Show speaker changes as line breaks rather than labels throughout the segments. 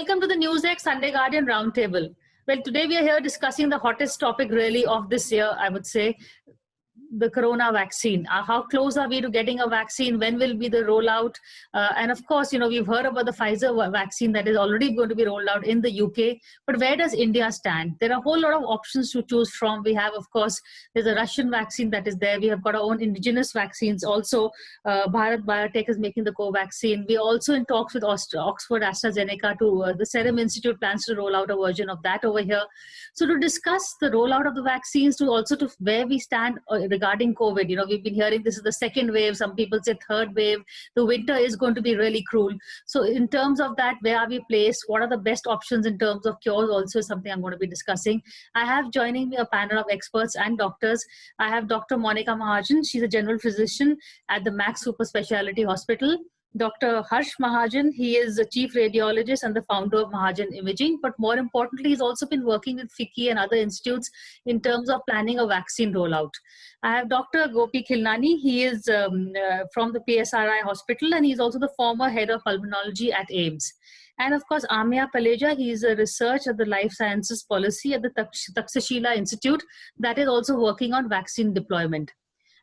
welcome to the NewsX Sunday Guardian Roundtable. Well, today we are here discussing the hottest topic really of this year, I would say, the corona vaccine. How close are we to getting a vaccine? When will be the rollout? And of course, we've heard about the Pfizer vaccine that is already going to be rolled out in the UK. But where does India stand? There are a whole lot of options to choose from. We have, of course, there's a Russian vaccine that is there. We have got our own indigenous vaccines. Also, Bharat Biotech is making the Covaxin. We're also in talks with Oxford AstraZeneca to the Serum Institute plans to roll out a version of that over here. So to discuss the rollout of the vaccines, to where we stand regarding COVID. We've been hearing this is the second wave. Some people say third wave. The winter is going to be really cruel. So in terms of that, where are we placed? What are the best options in terms of cures? Also something I'm going to be discussing. I have joining me a panel of experts and doctors. I have Dr. Monica Mahajan. She's a general physician at the Max Super Speciality Hospital. Dr. Harsh Mahajan, he is the chief radiologist and the founder of Mahajan Imaging. But more importantly, he's also been working with FICCI and other institutes in terms of planning a vaccine rollout. I have Dr. Gopi Khilnani. He is from the PSRI hospital, and he's also the former head of pulmonology at AIIMS. And of course, Ameya Paleja, he is a research at the Life Sciences Policy at the Takshashila Institute that is also working on vaccine deployment.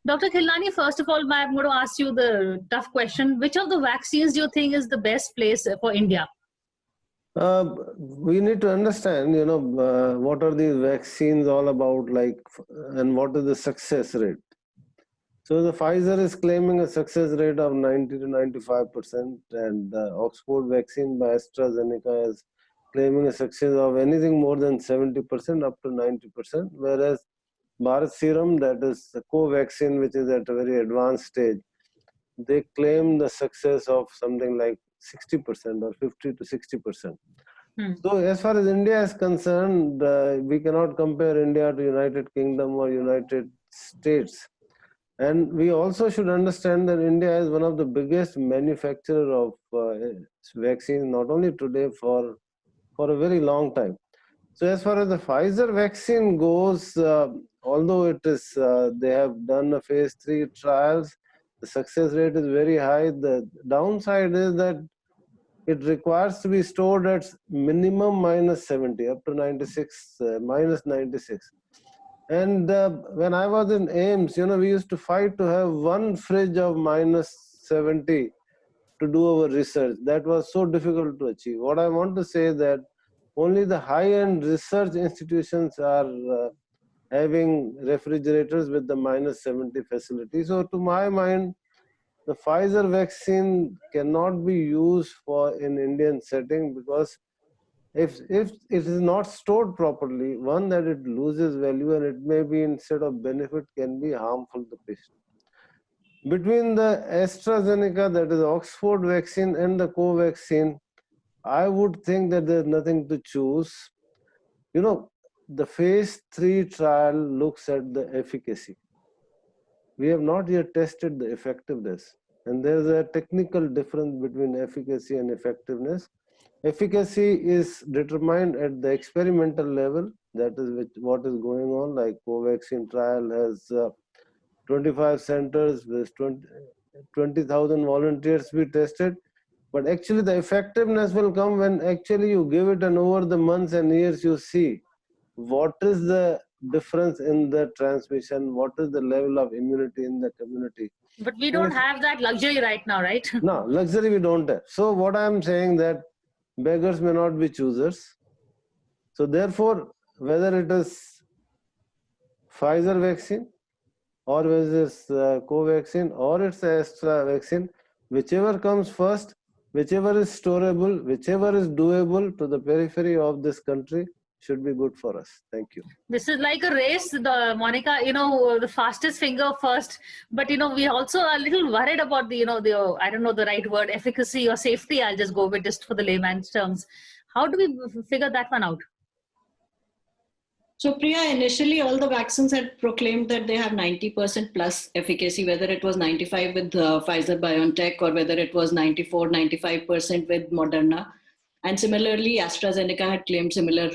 Dr. Khilnani, first of all, I'm going to ask you the tough question. Which of the vaccines do you think is the best place for India?
We need to understand, what are these vaccines all about, and what is the success rate. So the Pfizer is claiming a success rate of 90 to 95%, and Oxford vaccine by AstraZeneca is claiming a success of anything more than 70% up to 90%, whereas Bharat Serum, that is the Covaxin, which is at a very advanced stage, they claim the success of something like 60% or 50 to 60%. So as far as India is concerned, we cannot compare India to United Kingdom or United States. And we also should understand that India is one of the biggest manufacturer of vaccines, not only today, for a very long time. So as far as the Pfizer vaccine goes, although it is, they have done a phase 3 trials, the success rate is very high. The downside is that it requires to be stored at minimum minus 70, up to 96, minus 96. And when I was in AIIMS, we used to fight to have one fridge of minus 70 to do our research. That was so difficult to achieve. What I want to say is that only the high-end research institutions are having refrigerators with the minus 70 facility. So to my mind, the Pfizer vaccine cannot be used in Indian setting, because if it is not stored properly, one, that it loses value, and it may be, instead of benefit, can be harmful to the patient. Between the AstraZeneca, that is Oxford vaccine, and the Covaxin, I would think that there's nothing to choose. The phase 3 trial looks at the efficacy. We have not yet tested the effectiveness. And there's a technical difference between efficacy and effectiveness. Efficacy is determined at the experimental level. That is what is going on. Like Covaxin trial has 25 centers with 20,000 volunteers to be tested. But actually the effectiveness will come when actually you give it, and over the months and years you see what is the difference in the transmission, what is the level of immunity in the community.
But we don't have that luxury right now, right?
No, luxury we don't have. So what I'm saying that beggars may not be choosers. So therefore, whether it is Pfizer vaccine or whether it's Covaxin or it's Astra vaccine, whichever comes first, whichever is storable, whichever is doable to the periphery of this country, should be good for us. Thank you.
This is like a race, Monica, the fastest finger first. But, we also are a little worried about the, I don't know the right word, efficacy or safety. I'll just go with just for the layman's terms. How do we figure that one out?
So Priya, initially all the vaccines had proclaimed that they have 90% plus efficacy, whether it was 95 with Pfizer BioNTech or whether it was 94, 95% with Moderna. And similarly, AstraZeneca had claimed similar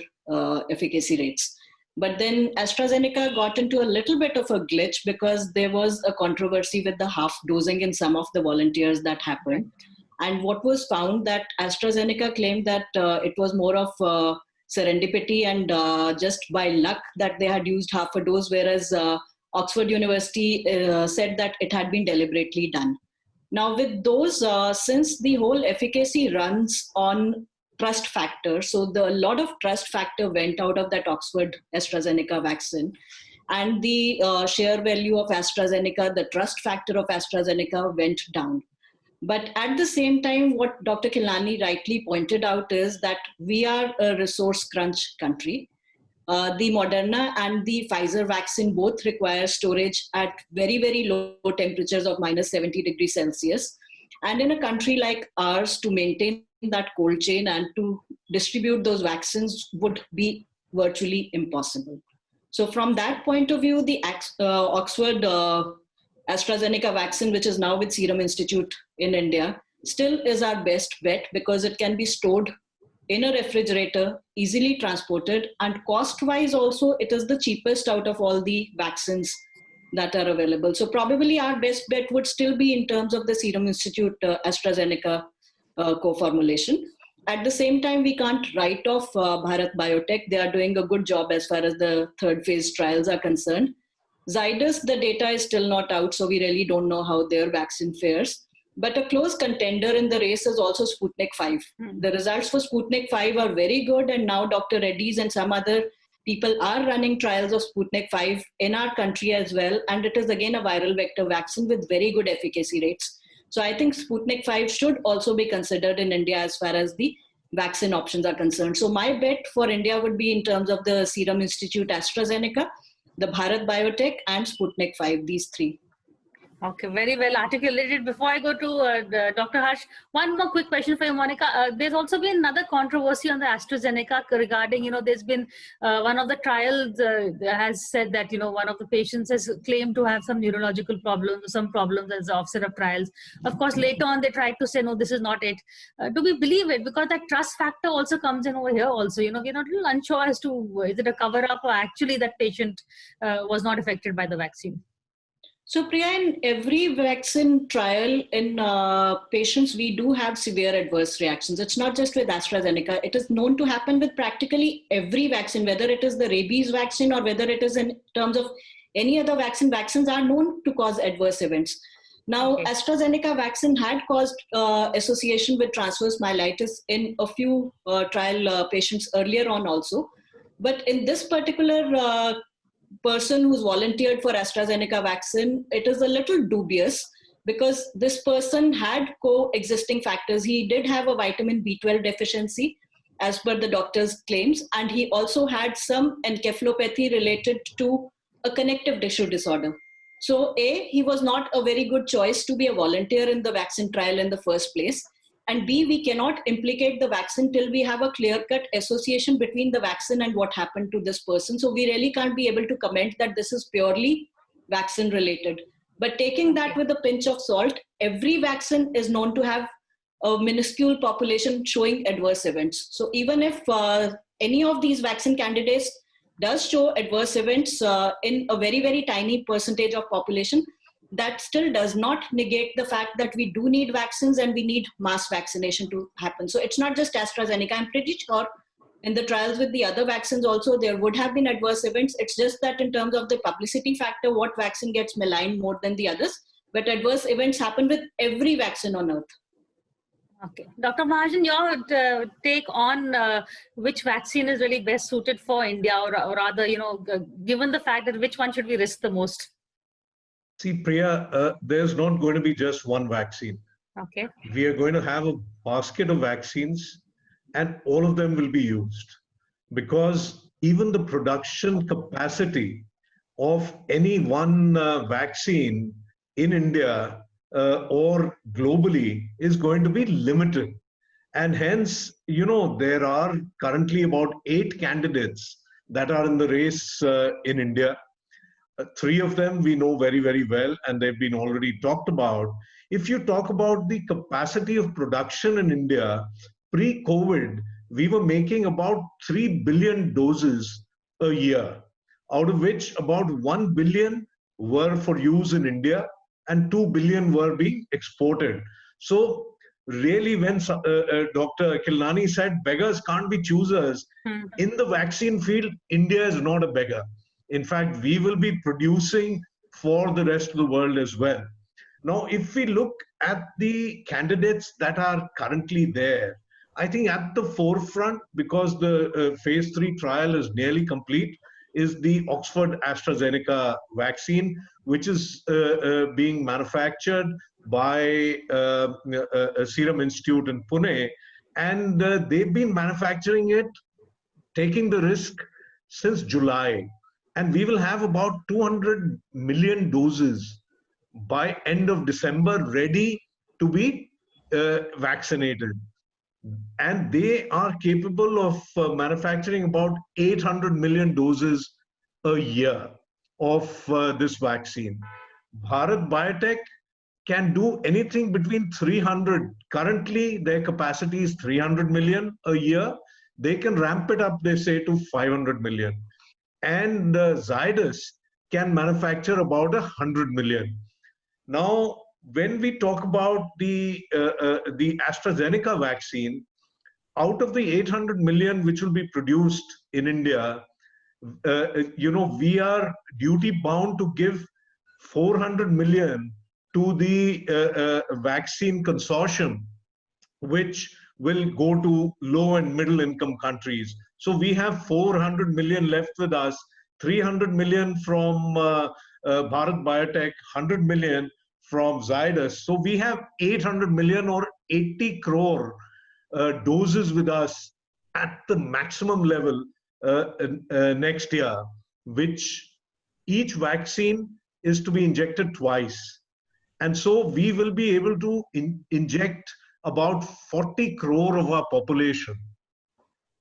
efficacy rates. But then AstraZeneca got into a little bit of a glitch because there was a controversy with the half dosing in some of the volunteers that happened. And what was found that AstraZeneca claimed that it was more of serendipity and just by luck that they had used half a dose, whereas Oxford University said that it had been deliberately done. Now with those, since the whole efficacy runs on trust factor, so a lot of trust factor went out of that Oxford AstraZeneca vaccine, and the share value of AstraZeneca, the trust factor of AstraZeneca went down. But at the same time, what Dr. Khilnani rightly pointed out is that we are a resource crunch country. The Moderna and the Pfizer vaccine both require storage at very, very low temperatures of minus 70 degrees Celsius. And in a country like ours, to maintain that cold chain and to distribute those vaccines would be virtually impossible. So from that point of view, the Oxford AstraZeneca vaccine, which is now with Serum Institute in India, still is our best bet because it can be stored in a refrigerator, easily transported, and cost-wise also, it is the cheapest out of all the vaccines that are available. So probably our best bet would still be in terms of the Serum Institute AstraZeneca co-formulation. At the same time, we can't write off Bharat Biotech. They are doing a good job as far as the third phase trials are concerned. Zydus, the data is still not out, so we really don't know how their vaccine fares. But a close contender in the race is also Sputnik 5. The results for Sputnik 5 are very good, and now Dr. Reddy's and some other people are running trials of Sputnik 5 in our country as well. And it is again a viral vector vaccine with very good efficacy rates. So I think Sputnik 5 should also be considered in India as far as the vaccine options are concerned. So my bet for India would be in terms of the Serum Institute AstraZeneca, the Bharat Biotech, and Sputnik 5, these three.
Okay, very well articulated. Before I go to Dr. Harsh, one more quick question for you, Monica. There's also been another controversy on the AstraZeneca regarding, there's been one of the trials has said that, one of the patients has claimed to have some neurological problems, some problems as the offset of trials. Of course, later on they tried to say, no, this is not it. Do we believe it? Because that trust factor also comes in over here also. We're not a little unsure as to is it a cover-up or actually that patient was not affected by the vaccine.
So Priya, in every vaccine trial in patients, we do have severe adverse reactions. It's not just with AstraZeneca. It is known to happen with practically every vaccine, whether it is the rabies vaccine or whether it is in terms of any other vaccine. Vaccines are known to cause adverse events. Now, okay. AstraZeneca vaccine had caused association with transverse myelitis in a few trial patients earlier on also. But in this particular person who's volunteered for AstraZeneca vaccine, it is a little dubious because this person had coexisting factors. He did have a vitamin B12 deficiency as per the doctor's claims, and he also had some encephalopathy related to a connective tissue disorder. So A, he was not a very good choice to be a volunteer in the vaccine trial in the first place. And B, we cannot implicate the vaccine till we have a clear-cut association between the vaccine and what happened to this person. So we really can't be able to comment that this is purely vaccine-related. But taking that with a pinch of salt, every vaccine is known to have a minuscule population showing adverse events. So even if any of these vaccine candidates does show adverse events in a very, very tiny percentage of population, that still does not negate the fact that we do need vaccines and we need mass vaccination to happen. So it's not just AstraZeneca. I'm pretty sure in the trials with the other vaccines also there would have been adverse events. It's just that in terms of the publicity factor, what vaccine gets maligned more than the others. But adverse events happen with every vaccine on earth.
Okay. Dr. Mahajan, your take on which vaccine is really best suited for India, or rather, given the fact that which one should we risk the most?
See, Priya, there's not going to be just one vaccine.
Okay.
We are going to have a basket of vaccines and all of them will be used because even the production capacity of any one vaccine in India or globally is going to be limited. And hence, there are currently about 8 candidates that are in the race in India. 3 of them we know very, very well, and they've been already talked about. If you talk about the capacity of production in India, pre-COVID, we were making about 3 billion doses a year, out of which about 1 billion were for use in India and 2 billion were being exported. So really, when Dr. Kilnani said beggars can't be choosers, in the vaccine field, India is not a beggar. In fact, we will be producing for the rest of the world as well. Now, if we look at the candidates that are currently there, I think at the forefront, because the phase 3 trial is nearly complete, is the Oxford AstraZeneca vaccine, which is being manufactured by a Serum Institute in Pune. And they've been manufacturing it, taking the risk since July. And we will have about 200 million doses by end of December ready to be vaccinated. And they are capable of manufacturing about 800 million doses a year of this vaccine. Bharat Biotech can do anything between 300. Currently, their capacity is 300 million a year. They can ramp it up, they say, to 500 million. And Zydus can manufacture about 100 million. Now, when we talk about the AstraZeneca vaccine, out of the 800 million which will be produced in India, we are duty bound to give 400 million to the vaccine consortium, which will go to low and middle income countries. So we have 400 million left with us, 300 million from Bharat Biotech, 100 million from Zydus. So we have 800 million or 80 crore doses with us at the maximum level next year, which each vaccine is to be injected twice. And so we will be able to inject about 40 crore of our population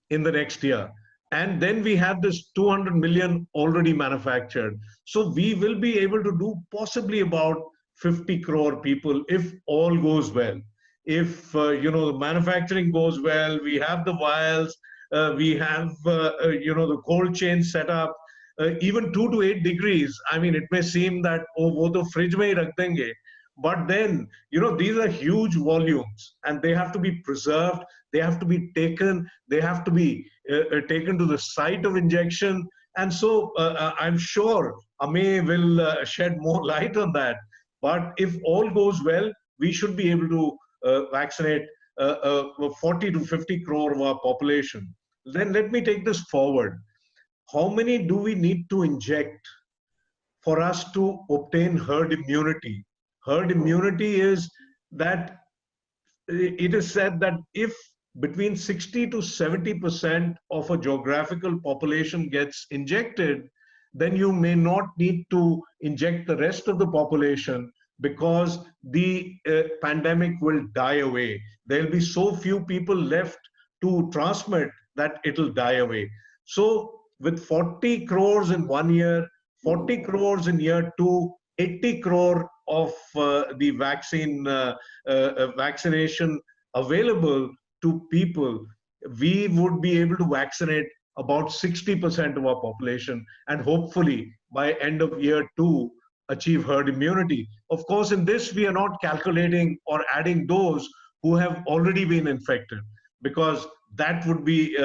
in the next year. And then we have this 200 million already manufactured. So we will be able to do possibly about 50 crore people if all goes well. If the manufacturing goes well, we have the vials, we have the cold chain set up, even 2 to 8 degrees. I mean, it may seem that wo to fridge mein hi rakh denge, but then these are huge volumes, and they have to be preserved. They have to be taken. They have to be taken to the site of injection. And so I'm sure Amey will shed more light on that. But if all goes well, we should be able to vaccinate 40 to 50 crore of our population. Then let me take this forward. How many do we need to inject for us to obtain herd immunity? Herd immunity is that it is said that if between 60 to 70% of a geographical population gets injected, then you may not need to inject the rest of the population, because the pandemic will die away. There'll be so few people left to transmit that it'll die away. So with 40 crores in 1 year, 40 crores in year 2, 80 crore of the vaccination available to people, we would be able to vaccinate about 60% of our population, and hopefully by end of year 2, achieve herd immunity. Of course, in this, we are not calculating or adding those who have already been infected, because that would be,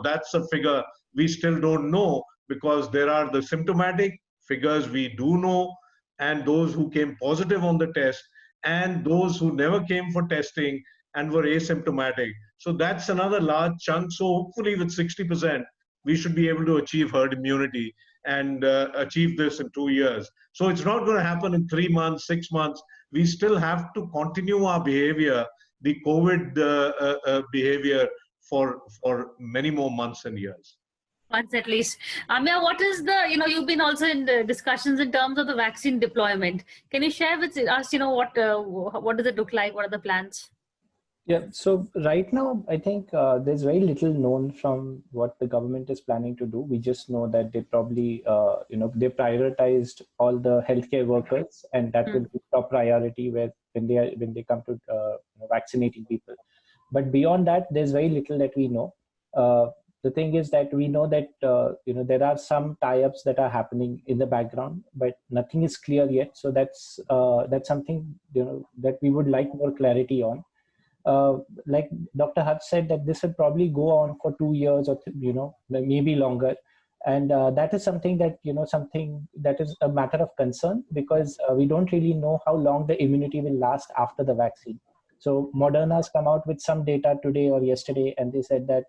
that's a figure we still don't know, because there are the symptomatic figures we do know, and those who came positive on the test, and those who never came for testing and were asymptomatic. So that's another large chunk. So hopefully with 60%, we should be able to achieve herd immunity and achieve this in 2 years. So it's not going to happen in 3 months, 6 months. We still have to continue our behavior, the COVID behavior, for many more months and years.
Months at least. Amya, what is you've been also in the discussions in terms of the vaccine deployment. Can you share with us, what does it look like? What are the plans?
Yeah, so right now, I think there's very little known from what the government is planning to do. We just know that they probably, they prioritized all the healthcare workers, and that will be top priority when they come to vaccinating people. But beyond that, there's very little that we know. The thing is that we know that there are some tie-ups that are happening in the background, but nothing is clear yet. So that's something that we would like more clarity on. like Dr. Harsh said, that this will probably go on for 2 years or maybe longer. And that is something that something that is a matter of concern, because we don't really know how long the immunity will last after the vaccine. So Moderna has come out with some data today or yesterday, and they said that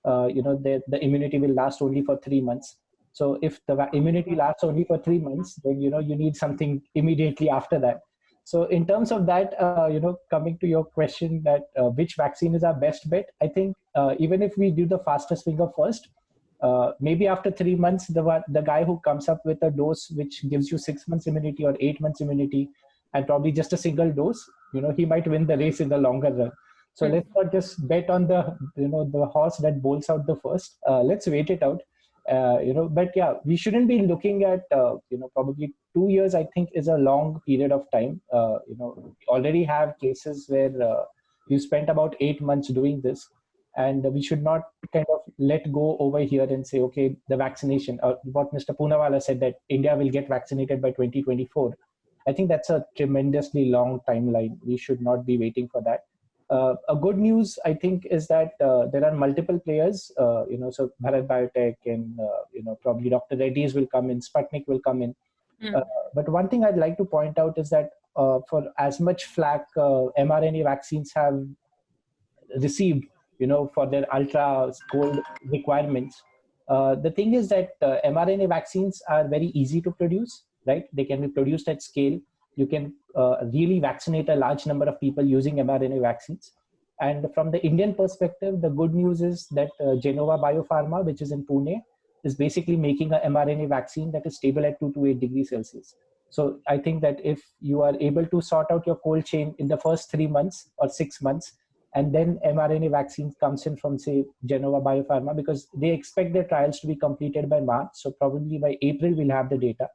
the immunity will last only for 3 months. So if the immunity lasts only for 3 months, then you need something immediately after that. So in terms of that, coming to your question that which vaccine is our best bet, I think even if we do the fastest finger first, maybe after 3 months, the guy who comes up with a dose which gives you 6 months immunity or 8 months immunity, and probably just a single dose, he might win the race in the longer run. So let's not just bet on the horse that bowls out the first. Let's wait it out. But yeah, we shouldn't be looking at probably 2 years. I think is a long period of time. We already have cases where you spent about 8 months doing this, and we should not kind of let go over here and say, okay, the vaccination, what Mr. Poonawalla said, that India will get vaccinated by 2024. I think that's a tremendously long timeline. We should not be waiting for that. A good news, I think, is that there are multiple players. So Bharat Biotech and probably Dr. Reddy's will come in, Sputnik will come in. But one thing I'd like to point out is that for as much flack mRNA vaccines have received, for their ultra cold requirements, the thing is that mRNA vaccines are very easy to produce, right? They can be produced at scale. You can really vaccinate a large number of people using mRNA vaccines. And from the Indian perspective, the good news is that Genova Biopharma, which is in Pune, is basically making a mRNA vaccine that is stable at 2 to 8 degrees Celsius. So I think that if you are able to sort out your cold chain in the first 3 months or 6 months, and then mRNA vaccine comes in from, say, Genova Biopharma, because they expect their trials to be completed by March. So probably by April, we'll have the data.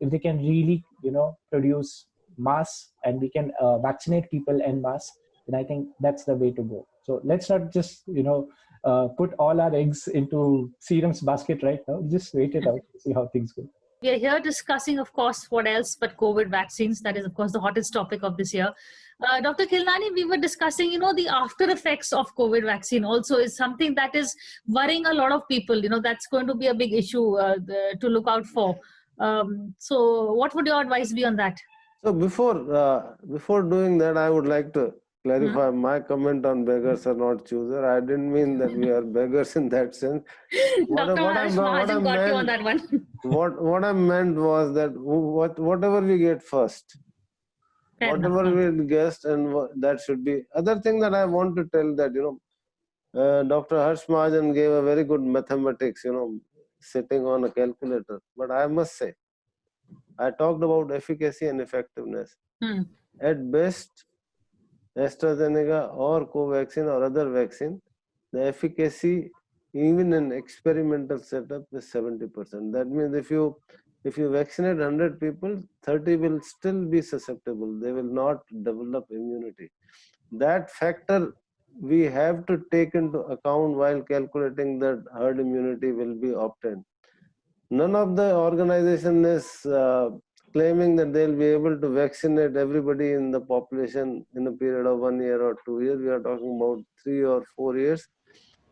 If they can really, produce mass and we can vaccinate people en masse, then I think that's the way to go. So let's not just, put all our eggs into Serum's basket right now. Just wait it out, see how things go.
We are here discussing, of course, what else but COVID vaccines. That is, of course, the hottest topic of this year. Dr. Khilnani, we were discussing, the after effects of COVID vaccine also is something that is worrying a lot of people. That's going to be a big issue to look out for. So what would your advice be on that?
So before doing that, I would like to clarify my comment on beggars are not choosers. I didn't mean that we are beggars in that sense.
Dr. Harsh Mahajan got you on that one.
What I meant was that whatever we get first, whatever we guessed, and that should be. Other thing that I want to tell that, Dr. Harsh Mahajan gave a very good mathematics, sitting on a calculator. But I must say, I talked about efficacy and effectiveness. At best, AstraZeneca or Covaxin or other vaccine, the efficacy, even in experimental setup, is 70%. That means if you vaccinate 100 people, 30 will still be susceptible. They will not develop immunity. That factor we have to take into account while calculating that herd immunity will be obtained. None of the organization is claiming that they'll be able to vaccinate everybody in the population in a period of 1 year or 2 years. We are talking about 3 or 4 years.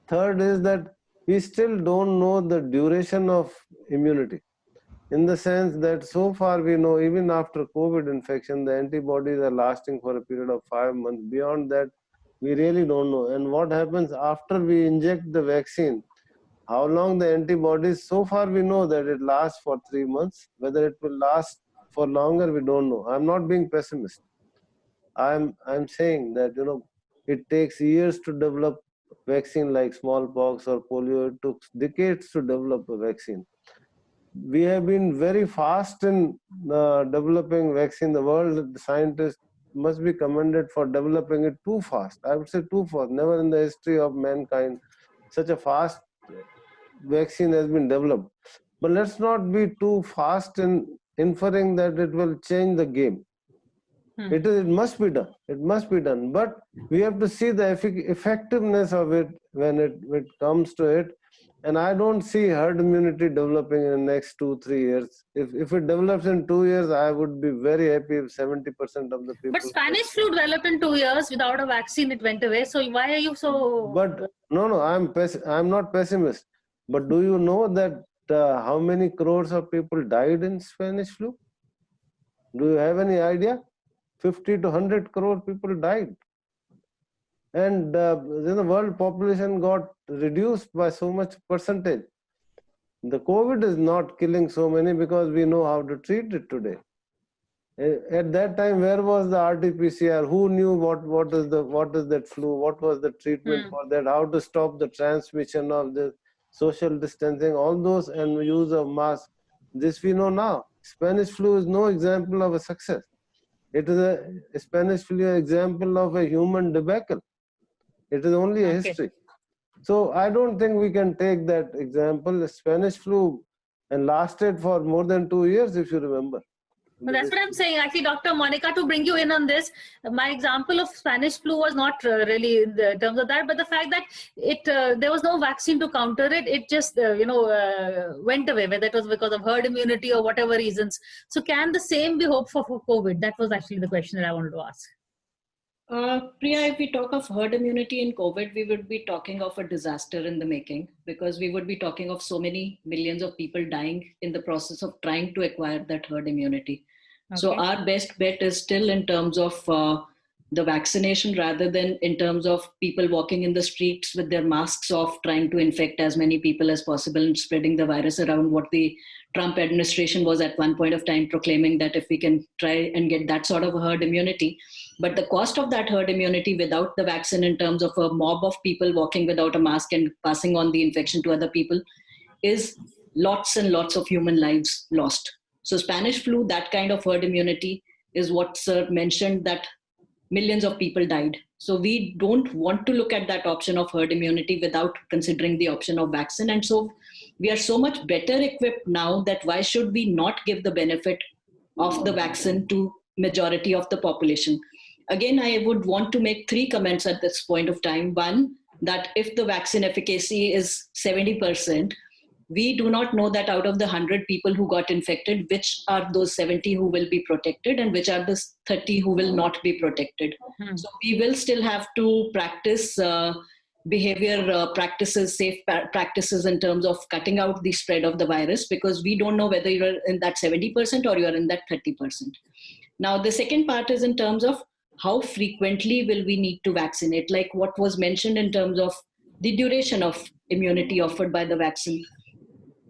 Third is that we still don't know the duration of immunity, in the sense that so far we know even after COVID infection, the antibodies are lasting for a period of 5 months. Beyond that, we really don't know. And what happens after we inject the vaccine, how long the antibodies, so far we know that it lasts for 3 months. Whether it will last for longer, we don't know. I'm not being pessimist. I'm saying that, it takes years to develop vaccine like smallpox or polio. It took decades to develop a vaccine. We have been very fast in developing vaccine. The world scientists must be commended for developing it too fast. I would say too fast. Never in the history of mankind such a fast vaccine has been developed. But let's not be too fast in inferring that it will change the game. It must be done. It must be done. But we have to see the effectiveness of it when it comes to it. And I don't see herd immunity developing in the next 2-3 years. If it develops in 2 years, I would be very happy if 70% of the people.
But Spanish flu developed in 2 years without a vaccine. It went away. So why are you so?
But no, I'm not pessimist. But do you know that how many crores of people died in Spanish flu? Do you have any idea? 50 to 100 crore people died. And then the world population got reduced by so much percentage. The COVID is not killing so many because we know how to treat it today. At that time, where was the RT-PCR? Who knew what is that flu? What was the treatment for that? How to stop the transmission of the social distancing? All those, and use of mask. This we know now. Spanish flu is no example of a success. It is a Spanish flu example of a human debacle. It is only a history. So I don't think we can take that example. Spanish flu and lasted for more than 2 years, if you remember.
Well, that's what I'm saying. Actually, Dr. Monica, to bring you in on this, my example of Spanish flu was not really in the terms of that, but the fact that there was no vaccine to counter it, it just went away, whether it was because of herd immunity or whatever reasons. So can the same be hoped for COVID? That was actually the question that I wanted to ask.
Priya, if we talk of herd immunity in COVID, we would be talking of a disaster in the making, because we would be talking of so many millions of people dying in the process of trying to acquire that herd immunity. Okay. So our best bet is still in terms of the vaccination, rather than in terms of people walking in the streets with their masks off, trying to infect as many people as possible and spreading the virus around, what the Trump administration was at one point of time proclaiming, that if we can try and get that sort of a herd immunity. But the cost of that herd immunity without the vaccine, in terms of a mob of people walking without a mask and passing on the infection to other people, is lots and lots of human lives lost. So Spanish flu, that kind of herd immunity is what Sir mentioned, that millions of people died. So we don't want to look at that option of herd immunity without considering the option of vaccine. And so we are so much better equipped now that why should we not give the benefit of the vaccine to majority of the population? Again, I would want to make 3 comments at this point of time. One, that if the vaccine efficacy is 70%, we do not know that out of the 100 people who got infected, which are those 70 who will be protected and which are the 30 who will not be protected. So we will still have to practice behavior practices, safe practices in terms of cutting out the spread of the virus, because we don't know whether you're in that 70% or you're in that 30%. Now, the second part is in terms of how frequently will we need to vaccinate, like what was mentioned in terms of the duration of immunity offered by the vaccine.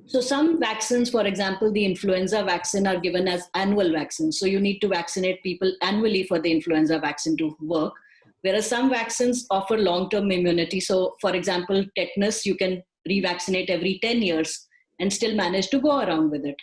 So some vaccines, for example, the influenza vaccine, are given as annual vaccines. So you need to vaccinate people annually for the influenza vaccine to work. Whereas some vaccines offer long-term immunity. So for example, tetanus, you can revaccinate every 10 years and still manage to go around with it.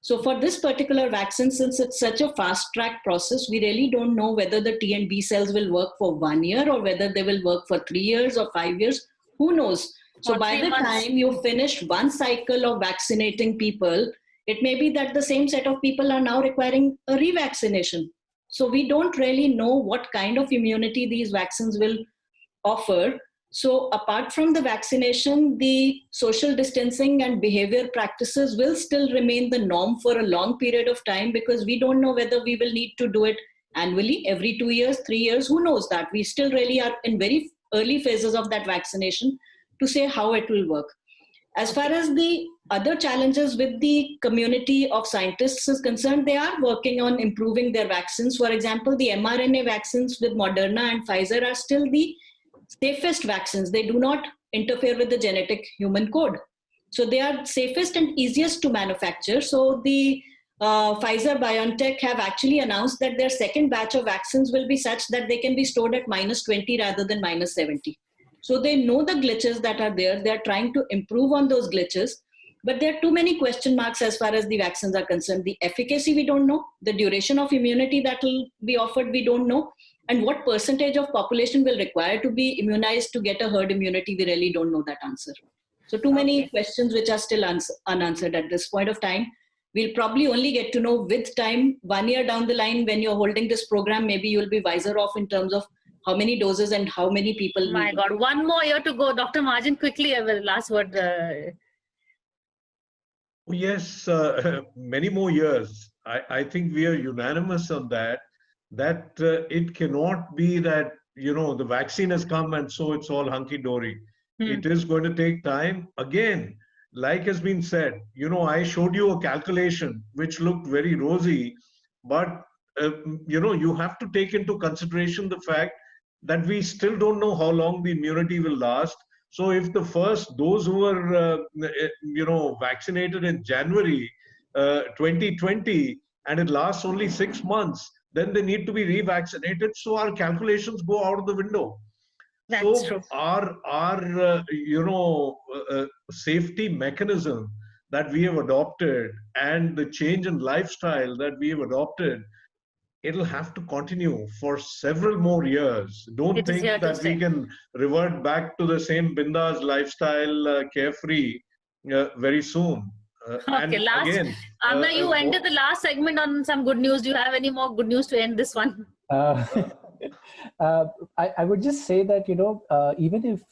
So for this particular vaccine, since it's such a fast-track process, we really don't know whether the T and B cells will work for 1 year or whether they will work for 3 years or 5 years. Who knows? So by the time you finish one cycle of vaccinating people, it may be that the same set of people are now requiring a revaccination. So we don't really know what kind of immunity these vaccines will offer. So apart from the vaccination, the social distancing and behavior practices will still remain the norm for a long period of time, because we don't know whether we will need to do it annually, every 2 years, 3 years, who knows that? We still really are in very early phases of that vaccination to say how it will work. As far as the other challenges with the community of scientists is concerned, they are working on improving their vaccines. For example, the mRNA vaccines with Moderna and Pfizer are still the safest vaccines. They do not interfere with the genetic human code. So they are safest and easiest to manufacture. So the Pfizer BioNTech have actually announced that their second batch of vaccines will be such that they can be stored at -20 rather than -70. So they know the glitches that are there. They're trying to improve on those glitches. But there are too many question marks as far as the vaccines are concerned. The efficacy, we don't know. The duration of immunity that will be offered, we don't know. And what percentage of population will require to be immunized to get a herd immunity, we really don't know that answer. So too many questions which are still unanswered at this point of time. We'll probably only get to know with time. 1 year down the line, when you're holding this program, maybe you'll be wiser off in terms of how many doses and how many people.
My God, one more year to go. Dr. Mahajan, quickly, last word.
Yes, many more years. I think we are unanimous on that, that it cannot be that, the vaccine has come and so it's all hunky-dory. It is going to take time. Again, like has been said, I showed you a calculation which looked very rosy, but, you have to take into consideration the fact that we still don't know how long the immunity will last. So if those who were, vaccinated in January 2020, and it lasts only 6 months, then they need to be revaccinated. So our calculations go out of the window.
That's true.
Our safety mechanism that we have adopted and the change in lifestyle that we have adopted, it'll have to continue for several more years. Don't think that we can revert back to the same bindas lifestyle, carefree, very soon.
Okay, Amna, you ended the last segment on some good news. Do you have any more good news to end this one?
I would just say that, even if,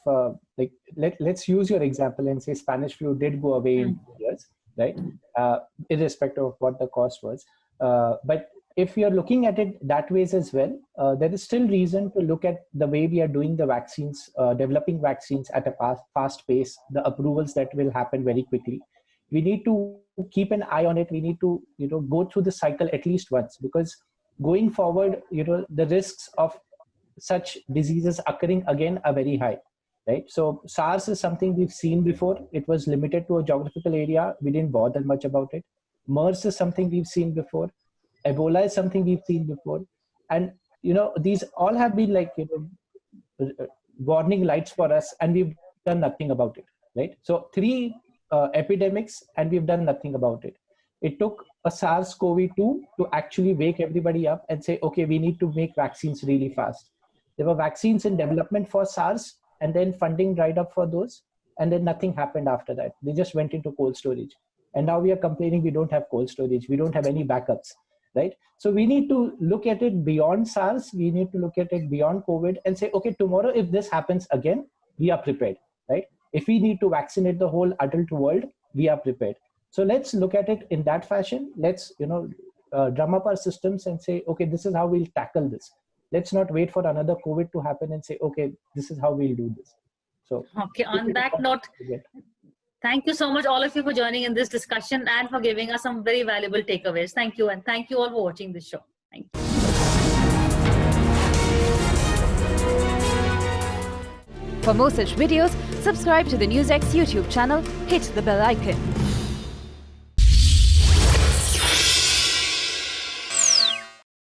let's use your example and say Spanish flu did go away in 2 years, right? Irrespective of what the cost was. But if you're looking at it that ways as well, there is still reason to look at the way we are doing the vaccines, developing vaccines at a fast pace, the approvals that will happen very quickly. We need to keep an eye on it. We need to, go through the cycle at least once, because going forward, the risks of such diseases occurring again are very high, right? So SARS is something we've seen before. It was limited to a geographical area. We didn't bother much about it. MERS is something we've seen before. Ebola is something we've seen before. And, these all have been warning lights for us, and we've done nothing about it, right? So 3 epidemics and we've done nothing about it. It took a SARS-CoV-2 to actually wake everybody up and say, okay, we need to make vaccines really fast. There were vaccines in development for SARS, and then funding dried up for those. And then nothing happened after that. They just went into cold storage. And now we are complaining we don't have cold storage. We don't have any backups, right? So we need to look at it beyond SARS. We need to look at it beyond COVID and say, okay, tomorrow, if this happens again, we are prepared, right? If we need to vaccinate the whole adult world, we are prepared. So let's look at it in that fashion. Let's, drum up our systems and say, okay, this is how we'll tackle this. Let's not wait for another COVID to happen and say, okay, this is how we'll do this. So,
okay, on that note, thank you so much, all of you, for joining in this discussion and for giving us some very valuable takeaways. Thank you. And thank you all for watching this show. Thank you.
For more such videos, subscribe to the NewsX YouTube channel, hit the bell icon.